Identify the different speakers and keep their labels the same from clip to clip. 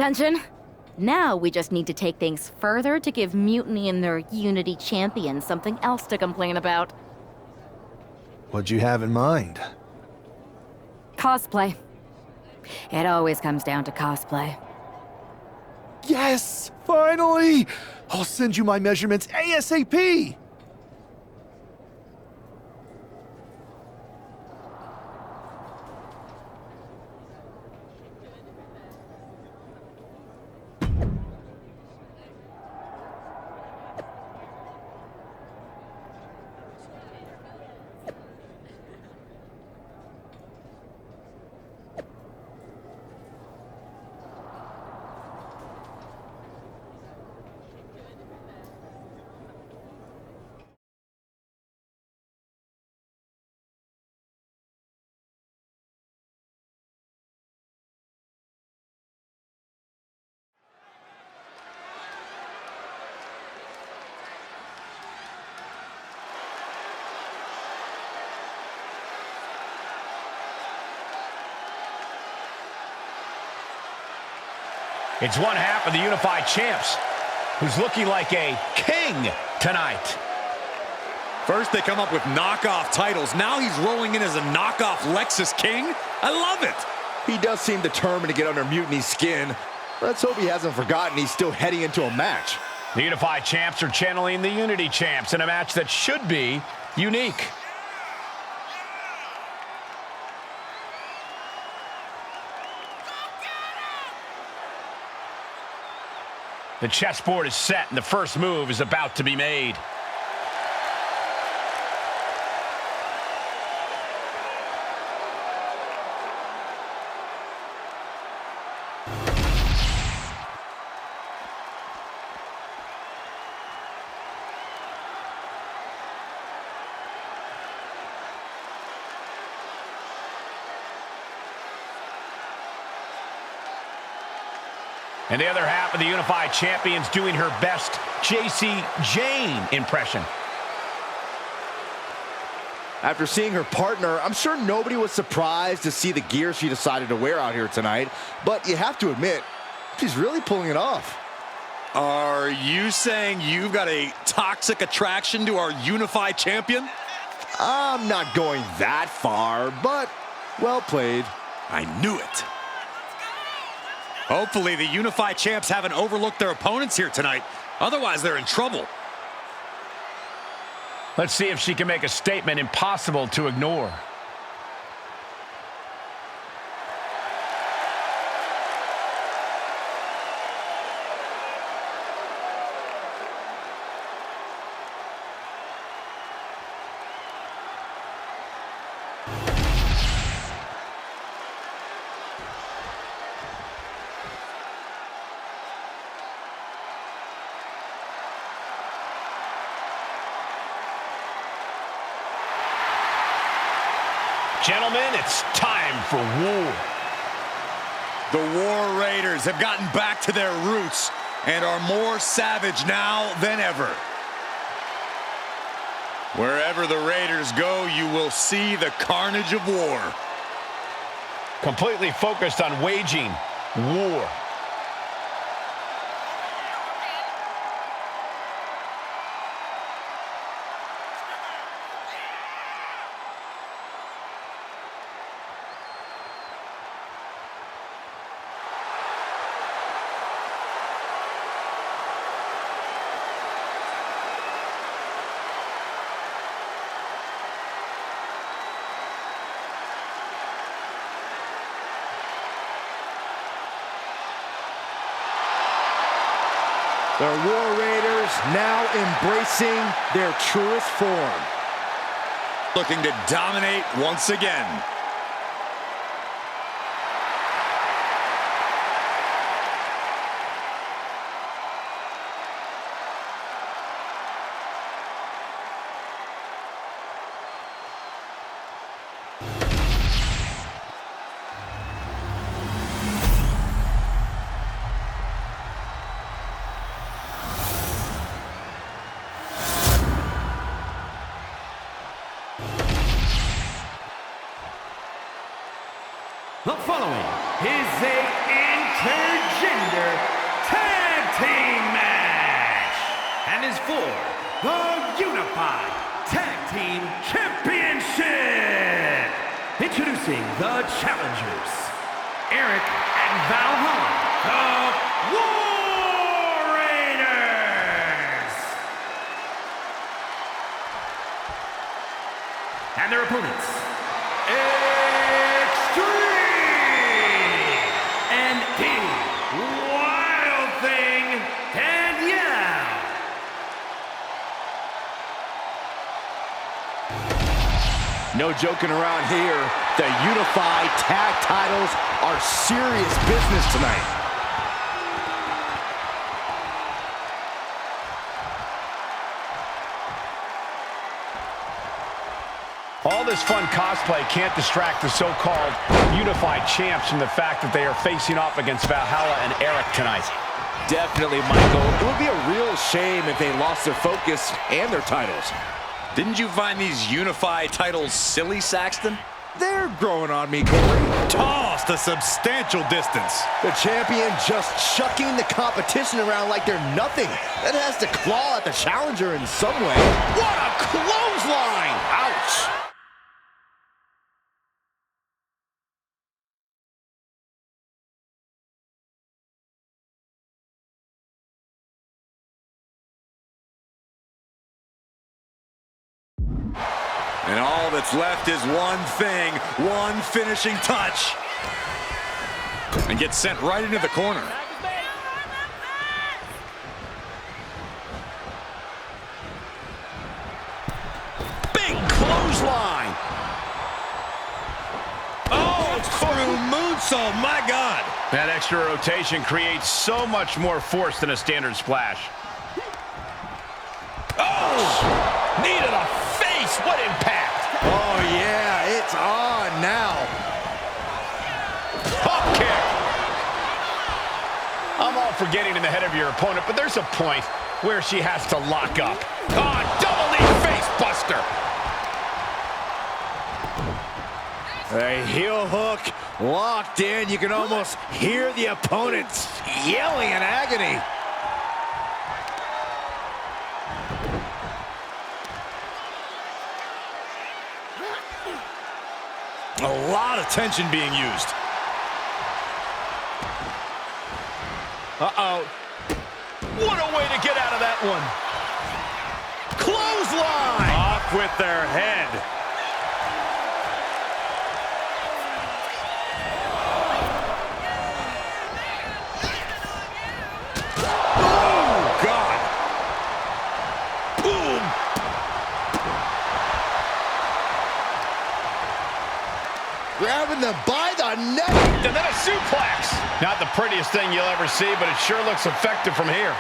Speaker 1: Attention. Now we just need to take things further to give Mutiny and their Unity champions something else to complain about.
Speaker 2: What'd you have in mind?
Speaker 1: Cosplay. It always comes down to cosplay.
Speaker 2: Yes! Finally! I'll send you my measurements ASAP!
Speaker 3: It's one half of the Unified Champs, who's looking like a king tonight.
Speaker 4: First they come up with knockoff titles. Now he's rolling in as a knockoff Lexus King. I love it.
Speaker 5: He does seem determined to get under Mutiny's skin. Let's hope he hasn't forgotten he's still heading into a match.
Speaker 3: The Unified Champs are channeling the Unity Champs in a match that should be unique. The chessboard is set, and the first move is about to be made. And the other half of the Unified Champions doing her best JC Jane impression.
Speaker 5: After seeing her partner, I'm sure nobody was surprised to see the gear she decided to wear out here tonight. But you have to admit, she's really pulling it off.
Speaker 4: Are you saying you've got a toxic attraction to our Unified Champion?
Speaker 5: I'm not going that far, but well played.
Speaker 4: I knew it. Hopefully the Unified Champs haven't overlooked their opponents here tonight. Otherwise, they're in trouble.
Speaker 3: Let's see if she can make a statement impossible to ignore. Gentlemen, it's time for war.
Speaker 4: The War Raiders have gotten back to their roots and are more savage now than ever. Wherever the Raiders go, you will see the carnage of war.
Speaker 3: Completely focused on waging war.
Speaker 5: The War Raiders now embracing their truest form.
Speaker 4: Looking to dominate once again.
Speaker 6: The following is an intergender gender tag team match and is for the Unified Tag Team Championship. Introducing the challengers, Eric and Valhalla, the War Raiders. And their opponents, Extreme and the Wild Thing, Danielle.
Speaker 5: No joking around here. The Unified Tag Titles are serious business tonight.
Speaker 3: All this fun cosplay can't distract the so-called unified champs from the fact that they are facing off against Valhalla and Eric tonight.
Speaker 5: Definitely, Michael. It would be a real shame if they lost their focus and their titles.
Speaker 4: Didn't you find these unified titles silly, Saxton?
Speaker 5: They're growing on me, Corey.
Speaker 4: Tossed a substantial distance.
Speaker 5: The champion just chucking the competition around like they're nothing. That has to claw at the challenger in some way. What a clothesline! Ouch!
Speaker 4: And all that's left is one thing, one finishing touch. And gets sent right into the corner. Big clothesline. Oh, through moonsault, my God.
Speaker 3: That extra rotation creates so much more force than a standard splash.
Speaker 4: Oh, needed a face. What impact.
Speaker 5: Oh, yeah, it's on now.
Speaker 3: Hop kick. I'm all for getting in the head of your opponent, but there's a point where she has to lock up.
Speaker 4: Oh, double knee face buster.
Speaker 5: A heel hook locked in. You can almost hear the opponents yelling in agony.
Speaker 4: A lot of tension being used.
Speaker 3: Uh-oh. What a way to get out of that one.
Speaker 4: Clothesline! Off with their head. Oh, God. Boom.
Speaker 5: Grabbing them by the neck.
Speaker 3: And then a suplex. Not the prettiest thing you'll ever see, but it sure looks effective from here.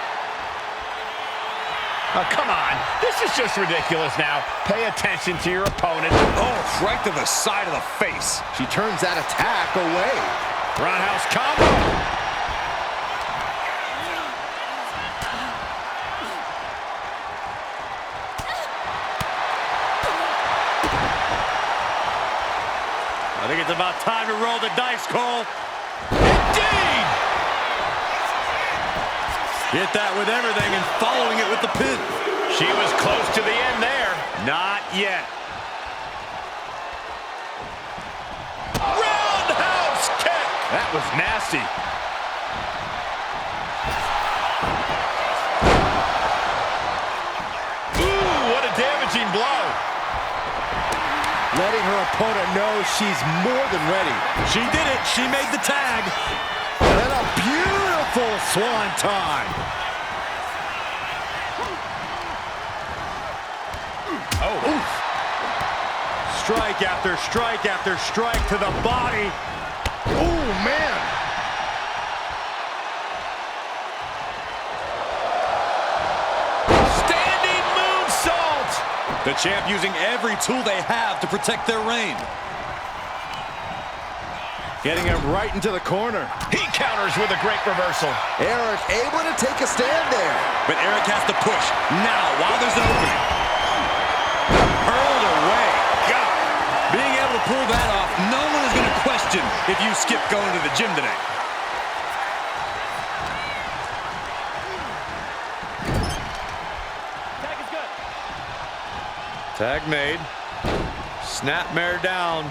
Speaker 3: Oh, come on. This is just ridiculous now. Pay attention to your opponent.
Speaker 4: Oh, right to the side of the face.
Speaker 5: She turns that attack away.
Speaker 4: Roundhouse combo. I think it's about time to roll the dice, Cole.
Speaker 3: Indeed!
Speaker 4: Hit that with everything and following it with the pin.
Speaker 3: She was close to the end there.
Speaker 4: Not yet. Roundhouse kick.
Speaker 3: That was nasty. Ooh, what a damaging blow.
Speaker 5: Letting her opponent know she's more than ready.
Speaker 4: She did it. She made the tag.
Speaker 5: And a beautiful swanton.
Speaker 3: Oh.
Speaker 5: Oof. Strike after strike after strike to the body. Oh, man.
Speaker 3: Standing moonsault.
Speaker 4: The champ using every tool they have to protect their reign.
Speaker 5: Getting him right into the corner.
Speaker 3: He counters with a great reversal.
Speaker 5: Eric able to take a stand there.
Speaker 4: But Eric has to push now while there's an opening. Hurled away. God. Being able to pull that off, no one is going to question if you skip going to the gym today. Tag made. Snapmare down.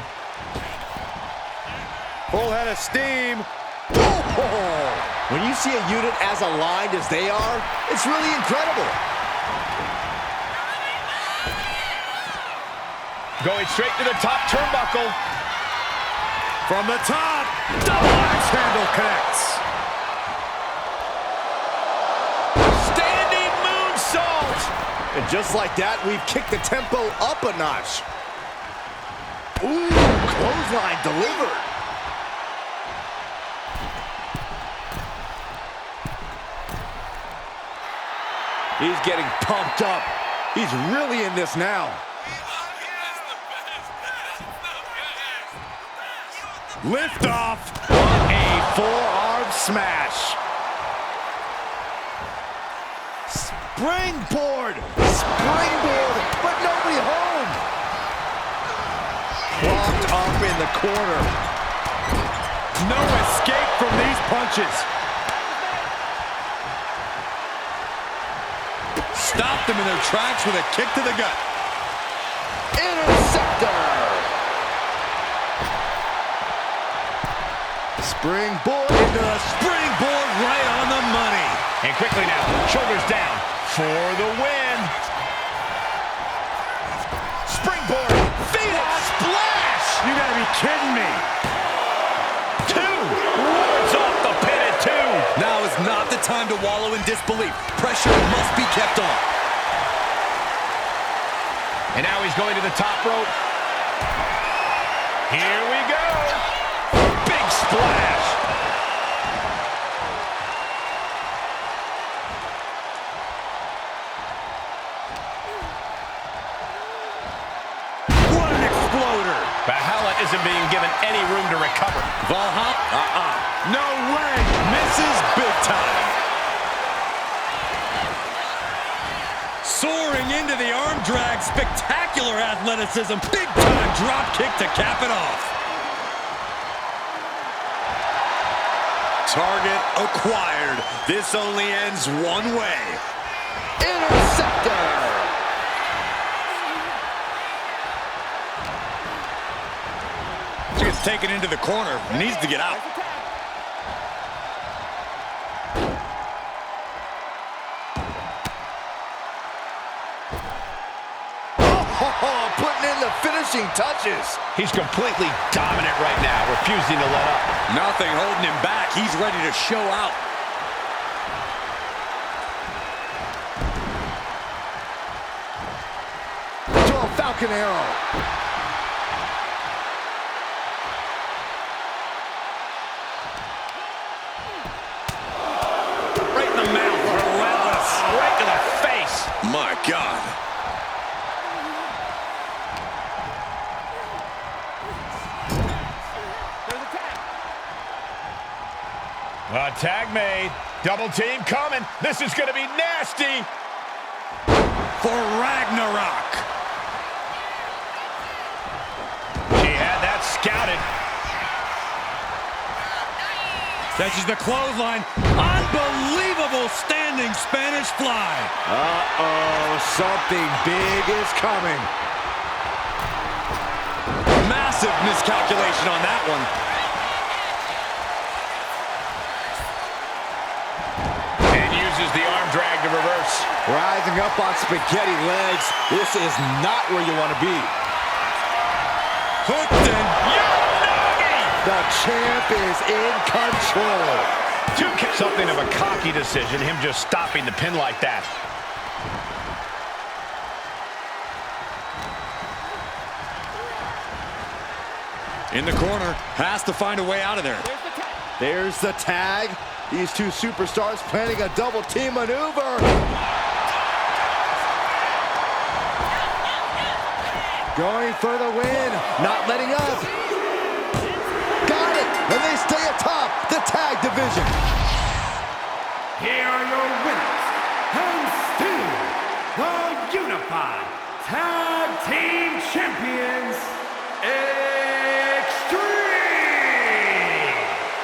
Speaker 4: Full head of steam.
Speaker 5: Oh! When you see a unit as aligned as they are, it's really incredible.
Speaker 3: Going straight to the top turnbuckle.
Speaker 4: From the top, double axe handle connects. Standing moonsault.
Speaker 5: And just like that, we've kicked the tempo up a notch. Ooh, clothesline delivered. He's getting pumped up. He's really in this now.
Speaker 4: Lift off.
Speaker 5: A forearm smash. Springboard. Springboard, but nobody home. Propped up in the corner.
Speaker 4: No escape from these punches. Stopped them in their tracks with a kick to the gut.
Speaker 5: Interceptor. Springboard into the
Speaker 4: Springboard right on the money.
Speaker 3: And quickly now, shoulders down for the win. Springboard, Phoenix splash.
Speaker 4: You gotta be kidding me.
Speaker 3: 2, wards off the pin at 2.
Speaker 4: Now is not the time to wallow in disbelief. Pressure must be kept on.
Speaker 3: And now he's going to the top rope. Here we go. Big splash.
Speaker 4: What an exploder.
Speaker 3: Valhalla isn't being given any room to recover.
Speaker 4: Valhalla, no way. Misses big time. Soaring into the arm drag. Spectacular athleticism. Big time drop kick to cap it off. Target acquired. This only ends one way.
Speaker 5: interceptor.
Speaker 4: He gets taken into the corner. Needs to get out.
Speaker 5: Oh, putting in the finishing touches.
Speaker 3: He's completely dominant right now, refusing to let up.
Speaker 4: Nothing holding him back. He's ready to show out.
Speaker 5: To a Falcon Arrow.
Speaker 4: Right in the mouth. Relentless.
Speaker 3: Right to the face.
Speaker 4: My God.
Speaker 3: A tag made. Double team coming. This is going to be nasty.
Speaker 4: For Ragnarok.
Speaker 3: She had that scouted.
Speaker 4: Catches the clothesline. Unbelievable standing Spanish fly.
Speaker 5: Uh-oh, something big is coming.
Speaker 4: Massive miscalculation on that one.
Speaker 3: And uses the arm drag to reverse.
Speaker 5: Rising up on spaghetti legs. This is not where you want to be.
Speaker 4: Hooked and
Speaker 5: The champ is in control.
Speaker 3: Something of a cocky decision, him just stopping the pin like that.
Speaker 4: in the corner. Has to find a way out of there.
Speaker 5: There's the tag. These two superstars planning a double team maneuver. Going for the win, not letting up. Got it, and they stay atop the tag division.
Speaker 6: Here are your winners, and still the Unified Tag Team Champions, Extreme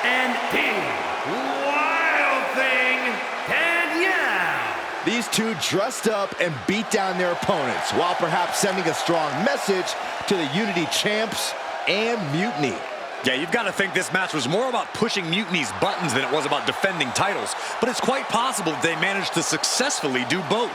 Speaker 6: and Team Wild Thing Danielle.
Speaker 5: These two dressed up and beat down their opponents, while perhaps sending a strong message to the Unity champs and Mutiny.
Speaker 4: Yeah, you've got to think this match was more about pushing Mutiny's buttons than it was about defending titles. But it's quite possible that they managed to successfully do both.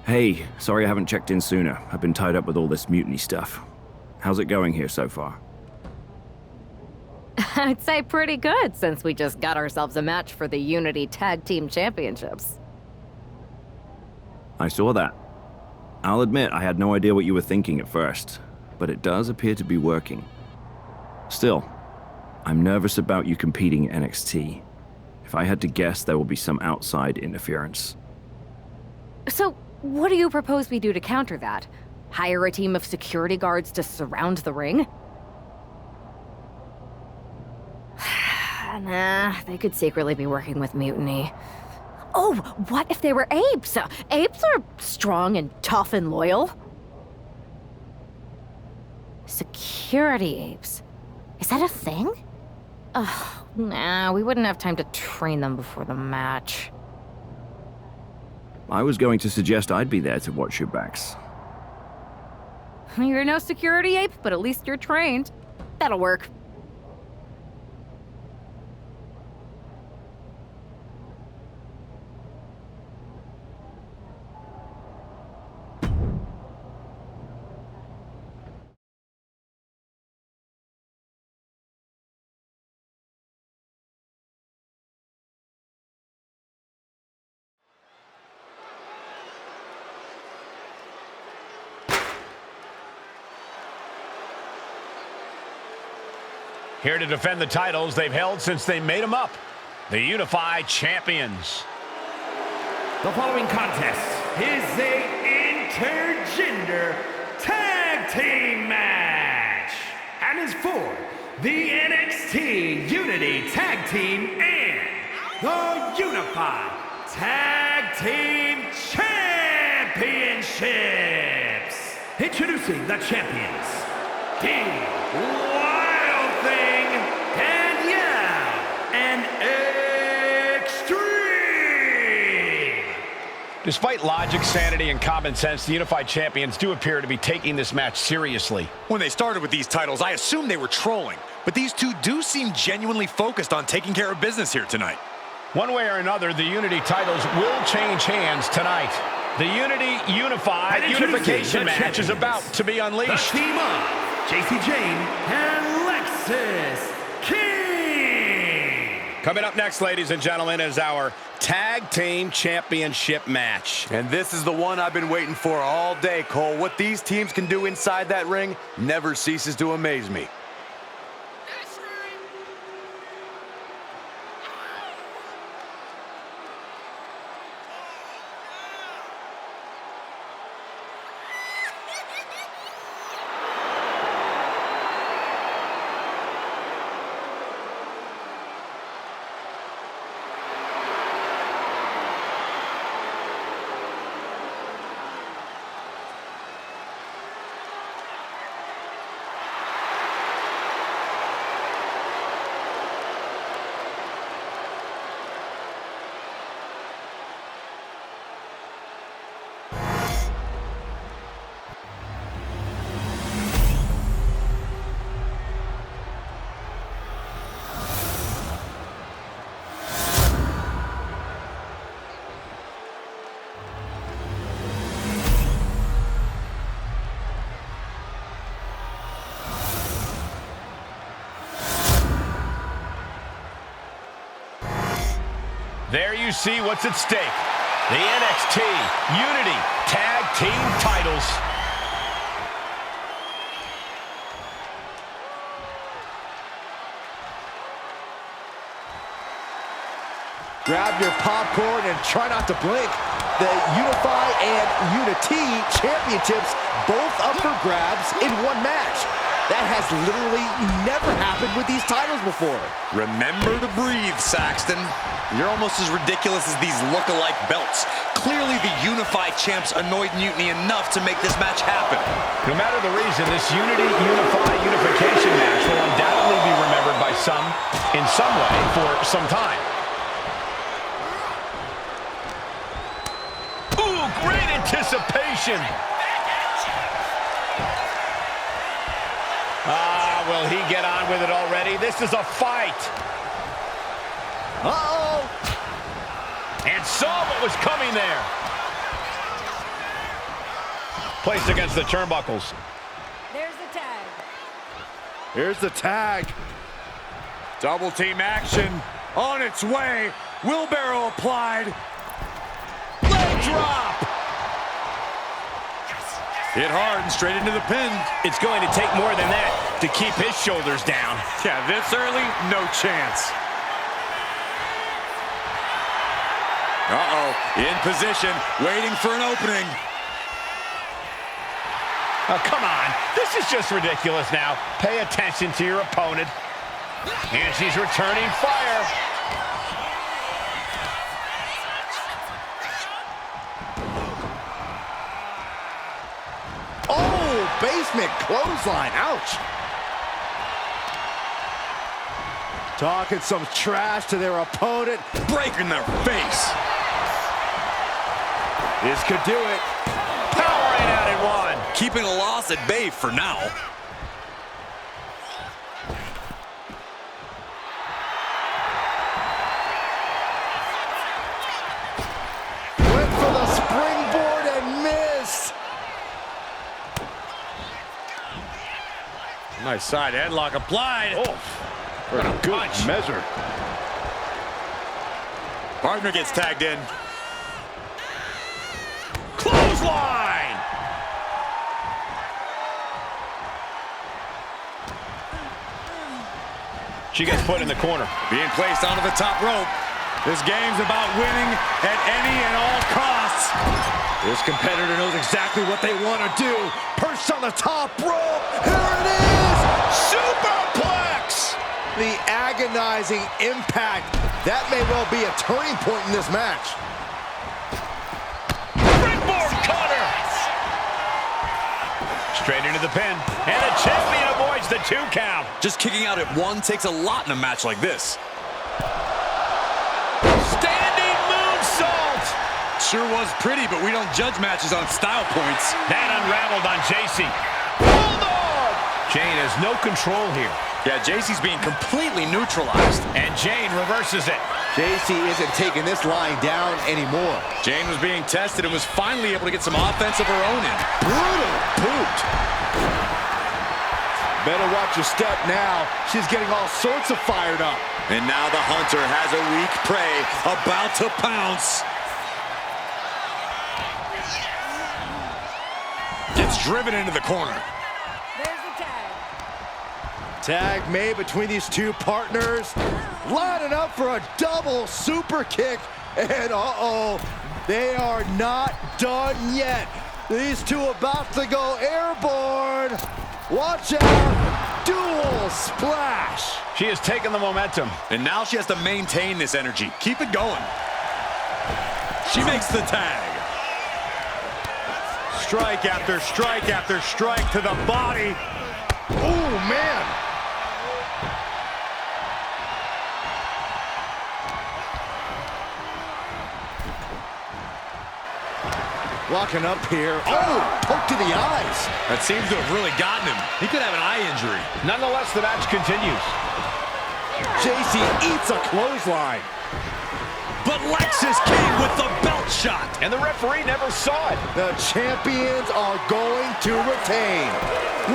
Speaker 7: Hey, sorry I haven't checked in sooner. I've been tied up with all this mutiny stuff. How's it going here so far?
Speaker 1: I'd say pretty good, since we just got ourselves a match for the Unity Tag Team Championships.
Speaker 7: I saw that. I'll admit I had no idea what you were thinking at first, but it does appear to be working. Still, I'm nervous about you competing in NXT. If I had to guess, there will be some outside interference.
Speaker 1: So, what do you propose we do to counter that? Hire a team of security guards to surround the ring? Nah, they could secretly be working with Mutiny. Oh, what if they were apes? Apes are strong and tough and loyal. Security apes? Is that a thing? Ugh, nah, we wouldn't have time to train them before the match.
Speaker 7: I was going to suggest I'd be there to watch your backs.
Speaker 1: You're no security ape, but at least you're trained. That'll work.
Speaker 3: Here to defend the titles they've held since they made them up. The Unified Champions.
Speaker 6: The following contest is a intergender tag team match and is for the NXT Unity Tag Team and the Unified Tag Team Championships. Introducing the champions, the Wild Thing, and Extreme.
Speaker 3: Despite logic, sanity, and common sense, the Unified Champions do appear to be taking this match seriously.
Speaker 4: When they started with these titles, I assumed they were trolling, but these two do seem genuinely focused on taking care of business here tonight.
Speaker 3: One way or another, the Unity titles will change hands tonight. The Unified Unification match is about to be unleashed.
Speaker 6: The team of JC Jane and Lexis King.
Speaker 3: Coming up next, ladies and gentlemen, is our Tag Team Championship match.
Speaker 8: And this is the one I've been waiting for all day, Cole. What these teams can do inside that ring never ceases to amaze me.
Speaker 3: There you see what's at stake. The NXT Unity Tag Team titles.
Speaker 5: Grab your popcorn and try not to blink. The Unify and Unity championships both up for grabs in one match. That has literally never happened with these titles before.
Speaker 4: Remember to breathe, Saxton. You're almost as ridiculous as these look-alike belts. Clearly, the Unified Champs annoyed Mutiny enough to make this match happen.
Speaker 3: No matter the reason, this Unity Unified Unification match will undoubtedly be remembered by some, in some way, for some time. Ooh, great anticipation. Will he get on with it already? This is a fight.
Speaker 5: Uh-oh!
Speaker 3: And saw what was coming there. Placed against the turnbuckles.
Speaker 9: There's the tag.
Speaker 5: Here's the tag.
Speaker 4: Double team action on its way. Wheelbarrow applied. Leg drop. Hit hard and straight into the pin.
Speaker 3: It's going to take more than that to keep his shoulders down.
Speaker 4: Yeah, this early, no chance. Uh-oh, in position, waiting for an opening.
Speaker 3: Oh, come on. This is just ridiculous now. Pay attention to your opponent. And she's returning fire.
Speaker 5: Oh, basement clothesline. Ouch. Talking some trash to their opponent.
Speaker 4: Breaking their face.
Speaker 5: This could do it.
Speaker 3: Powering out at one.
Speaker 4: Keeping a loss at bay for now.
Speaker 5: Went for the springboard and missed.
Speaker 4: Nice side headlock applied.
Speaker 3: Oh,
Speaker 2: For a good measure.
Speaker 4: Partner gets tagged in.
Speaker 3: clothesline. She gets put in the corner.
Speaker 4: Being placed onto the top rope. This game's about winning at any and all costs.
Speaker 5: This competitor knows exactly what they want to do. Perched on the top rope. Here it is. Superplex. The agonizing impact. That may well be a turning point in this match.
Speaker 3: Straight into the pin. And the champion avoids the 2 count.
Speaker 4: Just kicking out at 1 takes a lot in a match like this.
Speaker 3: Standing moonsault.
Speaker 4: Sure was pretty, but we don't judge matches on style points.
Speaker 3: That unraveled on JC. Bulldog! Jane has no control here.
Speaker 4: Yeah, JC's being completely neutralized.
Speaker 3: And Jane reverses it.
Speaker 5: JC isn't taking this line down anymore.
Speaker 4: Jane was being tested and was finally able to get some offense of her own in.
Speaker 5: Brutal boot. Better watch your step now. She's getting all sorts of fired up.
Speaker 4: And now the hunter has a weak prey about to pounce. Gets driven into the corner.
Speaker 9: There's the tag.
Speaker 5: Tag made between these two partners. Lining up for a double super kick. And uh-oh, they are not done yet. These two about to go airborne. Watch out. Dual splash.
Speaker 3: She has taken the momentum.
Speaker 4: And now she has to maintain this energy. Keep it going. She makes the tag.
Speaker 8: Strike after strike after strike to the body. Oh, man.
Speaker 5: Locking up here. Oh, poke to the eyes.
Speaker 4: That seems to have really gotten him. He could have an eye injury.
Speaker 3: Nonetheless, the match continues.
Speaker 5: JC eats a clothesline.
Speaker 4: But Lexis came with the belt shot.
Speaker 3: And the referee never saw it.
Speaker 5: The champions are going to retain.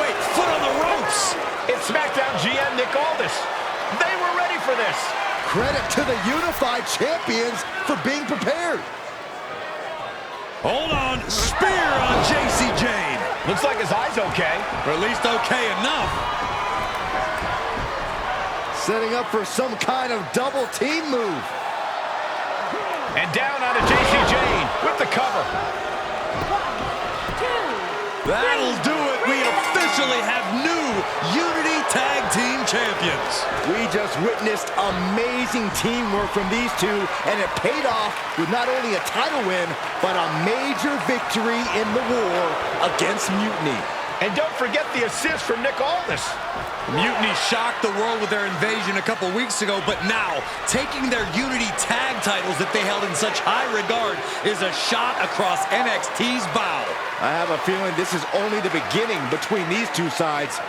Speaker 4: Wait, foot on the ropes.
Speaker 3: It's SmackDown GM Nick Aldis. They were ready for this.
Speaker 5: Credit to the unified champions for being prepared.
Speaker 4: Hold on, spear on JC Jane.
Speaker 3: Looks like his eye's okay.
Speaker 4: Or at least okay enough.
Speaker 5: Setting up for some kind of double team move.
Speaker 3: And down onto JC Jane with the cover.
Speaker 9: 1, 2,
Speaker 4: That'll do it. We officially have new Unity Tag Team Champions.
Speaker 5: We just witnessed amazing teamwork from these two, and it paid off with not only a title win, but a major victory in the war against Mutiny.
Speaker 3: And don't forget the assist from Nick Aldis.
Speaker 4: Mutiny shocked the world with their invasion a couple weeks ago, but now taking their Unity Tag titles that they held in such high regard is a shot across NXT's bow.
Speaker 5: I have a feeling this is only the beginning between these two sides.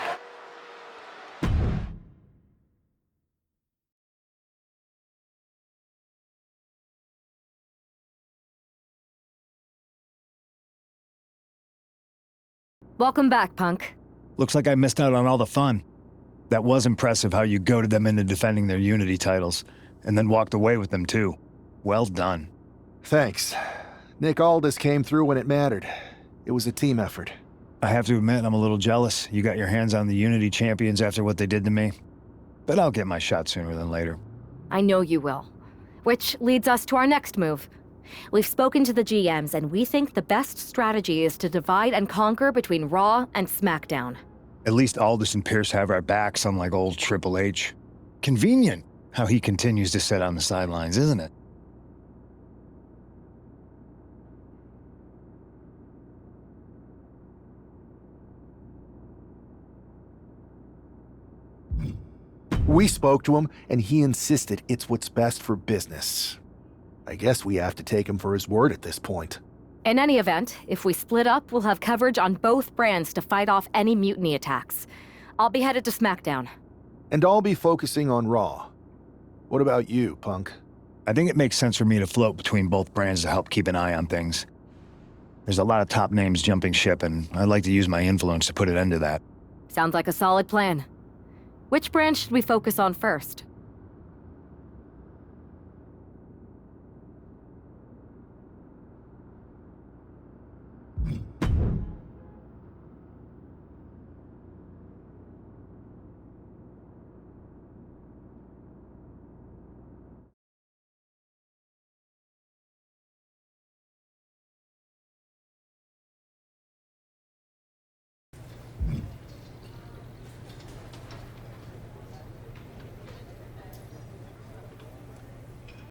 Speaker 1: Welcome back, Punk.
Speaker 10: Looks like I missed out on all the fun. That was impressive how you goaded them into defending their Unity titles, and then walked away with them too. Well done.
Speaker 2: Thanks. Nick Aldis came through when it mattered. It was a team effort.
Speaker 10: I have to admit, I'm a little jealous you got your hands on the Unity champions after what they did to me. But I'll get my shot sooner than later.
Speaker 1: I know you will. Which leads us to our next move. We've spoken to the GMs, and we think the best strategy is to divide and conquer between Raw and SmackDown.
Speaker 10: At least Aldis and Pierce have our backs, unlike old Triple H. Convenient how he continues to sit on the sidelines, isn't it?
Speaker 2: We spoke to him, and he insisted it's what's best for business. I guess we have to take him for his word at this point.
Speaker 1: In any event, if we split up, we'll have coverage on both brands to fight off any mutiny attacks. I'll be headed to SmackDown.
Speaker 2: And I'll be focusing on Raw. What about you, Punk?
Speaker 10: I think it makes sense for me to float between both brands to help keep an eye on things. There's a lot of top names jumping ship, and I'd like to use my influence to put an end to that.
Speaker 1: Sounds like a solid plan. Which brand should we focus on first?